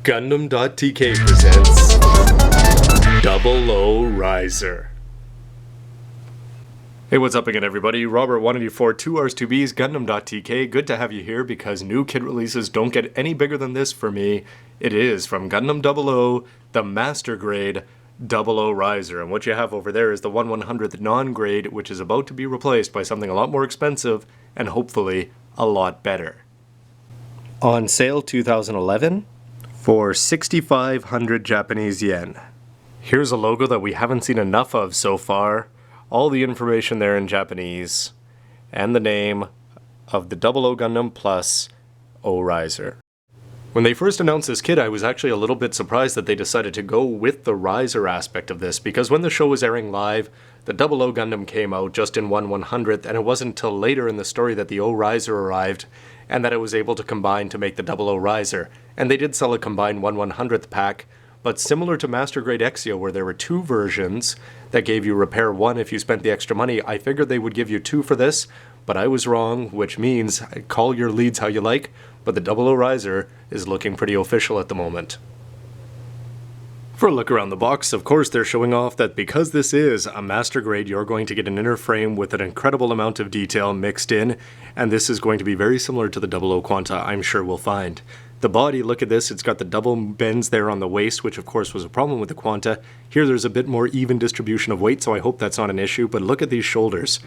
Gundam.tk presents Double O Riser. Hey, what's up again, everybody? Robert 184, 2Rs2Bs, Gundam.tk. Good to have you here because new kit releases don't get any bigger than this for me. It is from Gundam 00, the Master Grade Double O Riser. And what you have over there is the 1/100th non-grade, which is about to be replaced by something a lot more expensive and hopefully a lot better. On sale 2011 for 6,500 Japanese yen. Here's a logo that we haven't seen enough of so far. All the information there in Japanese, and the name of the 00 Gundam Plus O Riser. When they first announced this kit, I was actually a little bit surprised that they decided to go with the riser aspect of this, because when the show was airing live, the 00 Gundam came out just in 1/100th, and it wasn't until later in the story that the O Riser arrived, and that it was able to combine to make the 00 Riser. And they did sell a combined 1/100th pack, but similar to Master Grade Exio, where there were two versions that gave you Repair 1 if you spent the extra money, I figured they would give you two for this, but I was wrong, which means call your leads how you like, but the 00 Riser is looking pretty official at the moment. For a look around the box, of course they're showing off that because this is a Master Grade, you're going to get an inner frame with an incredible amount of detail mixed in, and this is going to be very similar to the 00 Quanta, I'm sure we'll find. The body, look at this, it's got the double bends there on the waist, which of course was a problem with the Quanta. Here there's a bit more even distribution of weight, so I hope that's not an issue, but look at these shoulders.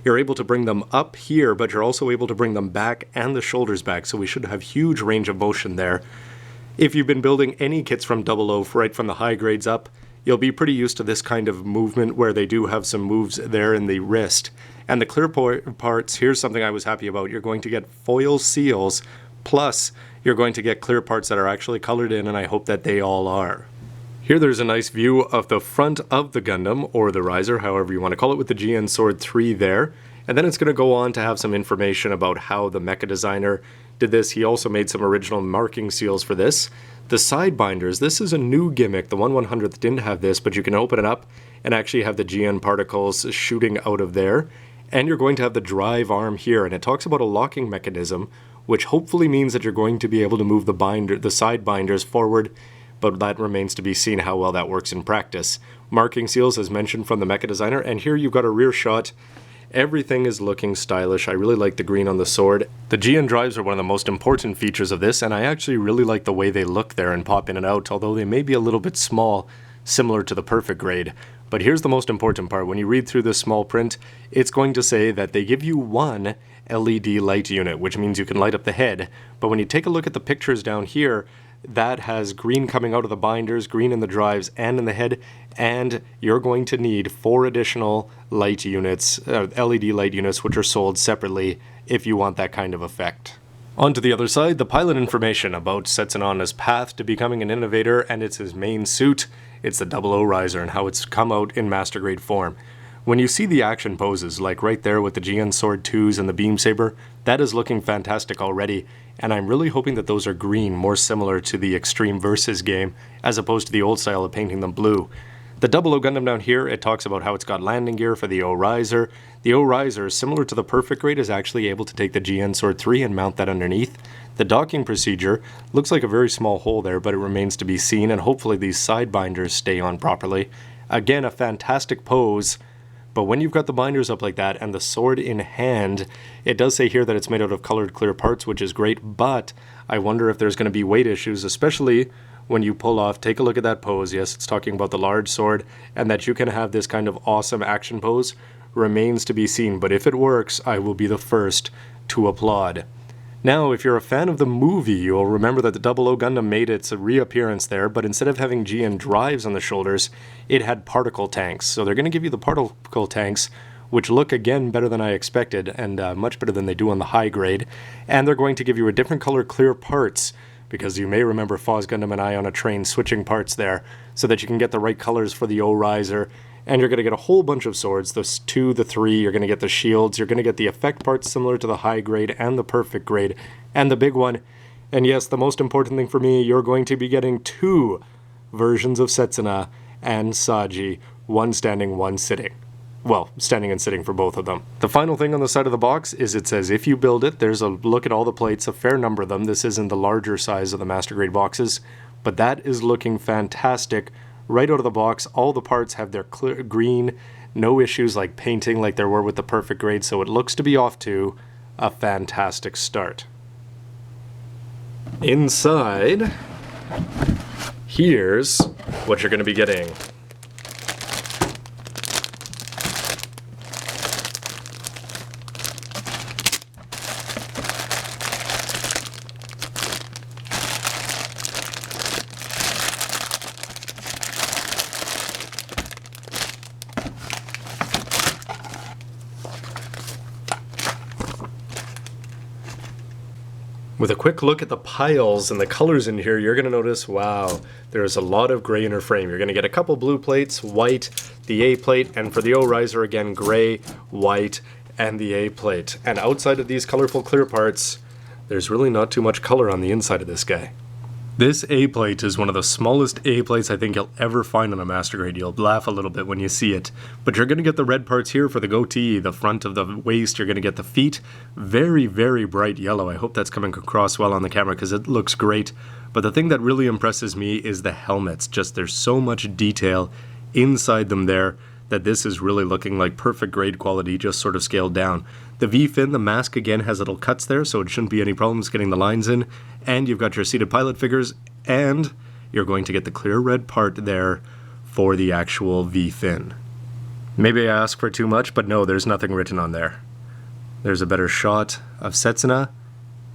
You're able to bring them up here, but you're also able to bring them back and the shoulders back, so we should have huge range of motion there. If you've been building any kits from 00 right from the high grades up, you'll be pretty used to this kind of movement where they do have some moves there in the wrist. And the clear parts, here's something I was happy about. You're going to get foil seals, plus you're going to get clear parts that are actually colored in, and I hope that they all are. Here there's a nice view of the front of the Gundam, or the Riser, however you want to call it, with the GN Sword 3 there. And then it's going to go on to have some information about how the mecha designer did this. He also made some original marking seals for this. The side binders, this is a new gimmick. The 1/100th didn't have this, but you can open it up and actually have the GN particles shooting out of there. And you're going to have the drive arm here, and it talks about a locking mechanism, which hopefully means that you're going to be able to move the side binders forward, but that remains to be seen how well that works in practice. Marking seals as mentioned from the mecha designer, and here you've got a rear shot. Everything is looking stylish. I really like the green on the sword. The GN drives are one of the most important features of this, and I actually really like the way they look there and pop in and out, although they may be a little bit small, similar to the perfect grade. But here's the most important part. When you read through this small print, it's going to say that they give you one LED light unit, which means you can light up the head. But when you take a look at the pictures down here, that has green coming out of the binders, green in the drives and in the head, and you're going to need 4 additional light units, LED light units, which are sold separately if you want that kind of effect. On to the other side, the pilot information about Setsuno on his path to becoming an innovator, and it's his main suit. It's the 00 Riser and how it's come out in Master Grade form. When you see the action poses, like right there with the GN Sword 2s and the Beam Saber, that is looking fantastic already, and I'm really hoping that those are green, more similar to the Extreme Versus game, as opposed to the old style of painting them blue. The 00 Gundam down here, it talks about how it's got landing gear for the O Riser. The O Riser, similar to the Perfect Grade, is actually able to take the GN Sword 3 and mount that underneath. The docking procedure looks like a very small hole there, but it remains to be seen, and hopefully these side binders stay on properly. Again, a fantastic pose. But when you've got the binders up like that and the sword in hand, it does say here that it's made out of colored clear parts, which is great, but I wonder if there's going to be weight issues, especially when you pull off. Take a look at that pose. Yes, it's talking about the large sword, and that you can have this kind of awesome action pose remains to be seen, but if it works, I will be the first to applaud. Now, if you're a fan of the movie, you'll remember that the 00 Gundam made its reappearance there, but instead of having GN drives on the shoulders, it had particle tanks. So they're going to give you the particle tanks, which look, again, better than I expected, and much better than they do on the high grade. And they're going to give you a different color clear parts, because you may remember Foz Gundam and I on a train switching parts there, so that you can get the right colors for the O Riser. And you're going to get a whole bunch of swords, the 2, the 3, you're going to get the shields, you're going to get the effect parts similar to the high grade and the perfect grade, and the big one. And yes, the most important thing for me, you're going to be getting 2 versions of Setsuno and Saji, one standing, one sitting. Well, standing and sitting for both of them. The final thing on the side of the box is it says if you build it, there's a look at all the plates, a fair number of them. This isn't the larger size of the Master Grade boxes, but that is looking fantastic. Right out of the box, all the parts have their clear green, no issues like painting like there were with the Perfect Grade, so it looks to be off to a fantastic start. Inside, here's what you're going to be getting. With a quick look at the piles and the colors in here, you're going to notice, wow, there's a lot of gray inner frame. You're going to get a couple blue plates, white, the A plate, and for the O riser again, gray, white, and the A plate. And outside of these colorful clear parts, there's really not too much color on the inside of this guy. This A plate is one of the smallest A plates I think you'll ever find on a Master Grade. You'll laugh a little bit when you see it. But you're going to get the red parts here for the goatee, the front of the waist. You're going to get the feet. Very, very bright yellow. I hope that's coming across well on the camera because it looks great. But the thing that really impresses me is the helmets. Just there's so much detail inside them there that this is really looking like Perfect Grade quality, just sort of scaled down. The V-fin, the mask again has little cuts there, so it shouldn't be any problems getting the lines in. And you've got your seated pilot figures, and you're going to get the clear red part there for the actual V-fin. Maybe I ask for too much, but no, there's nothing written on there. There's a better shot of Setsuna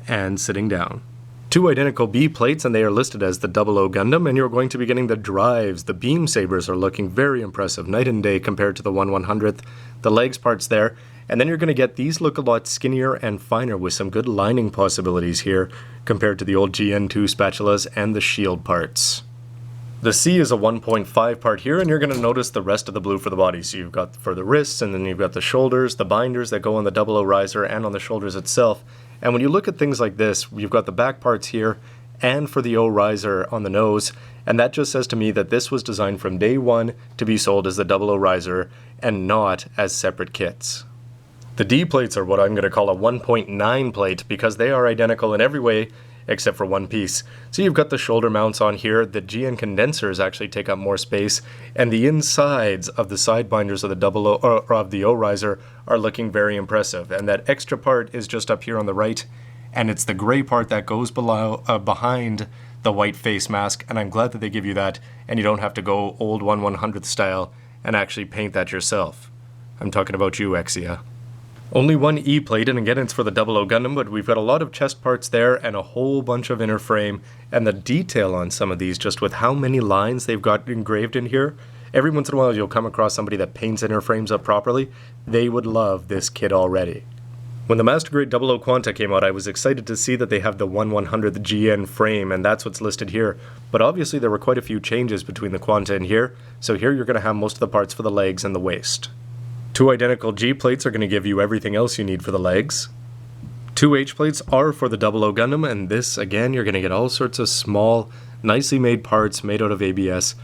and sitting down. Two identical B plates, and they are listed as the 00 Gundam, and you're going to be getting the drives. The beam sabers are looking very impressive, night and day compared to the 1/100th. The legs parts there, and then you're going to get these look a lot skinnier and finer with some good lining possibilities here compared to the old GN2 spatulas and the shield parts. The C is a 1.5 part here, and you're going to notice the rest of the blue for the body. So you've got for the wrists, and then you've got the shoulders, the binders that go on the 00 riser and on the shoulders itself. And when you look at things like this, you've got the back parts here and for the O riser on the nose, and that just says to me that this was designed from day one to be sold as the 00 riser and not as separate kits. The D plates are what I'm going to call a 1.9 plate because they are identical in every way except for one piece. So you've got the shoulder mounts on here, the GN condensers actually take up more space, and the insides of the side binders of the 00 or of the O riser are looking very impressive. And that extra part is just up here on the right, and it's the gray part that goes below behind the white face mask, and I'm glad that they give you that, and you don't have to go old 1/100th style and actually paint that yourself. I'm talking about you, Exia. Only one E plate, and again it's for the 00 Gundam, but we've got a lot of chest parts there and a whole bunch of inner frame, and the detail on some of these, just with how many lines they've got engraved in here. Every once in a while you'll come across somebody that paints inner frames up properly. They would love this kit already. When the Master Grade 00 Quanta came out, I was excited to see that they have the 1/100th GN frame, and that's what's listed here. But obviously there were quite a few changes between the Quanta and here, so here you're going to have most of the parts for the legs and the waist. Two identical G plates are going to give you everything else you need for the legs. Two H plates are for the 00 Gundam, and this, again, you're going to get all sorts of small, nicely made parts made out of ABS.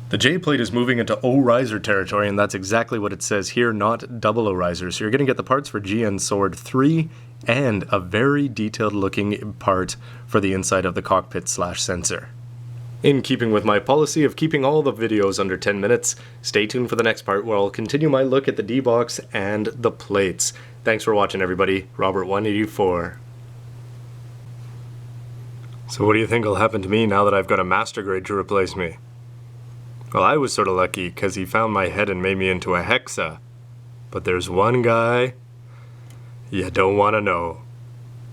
The J plate is moving into O riser territory, and that's exactly what it says here, not 00 riser. So you're going to get the parts for GN Sword 3 and a very detailed looking part for the inside of the cockpit / sensor. In keeping with my policy of keeping all the videos under 10 minutes, stay tuned for the next part where I'll continue my look at the D-Box and the plates. Thanks for watching, everybody. Robert184. So what do you think will happen to me now that I've got a Master Grade to replace me? Well, I was sort of lucky because he found my head and made me into a Hexa. But there's one guy you don't want to know.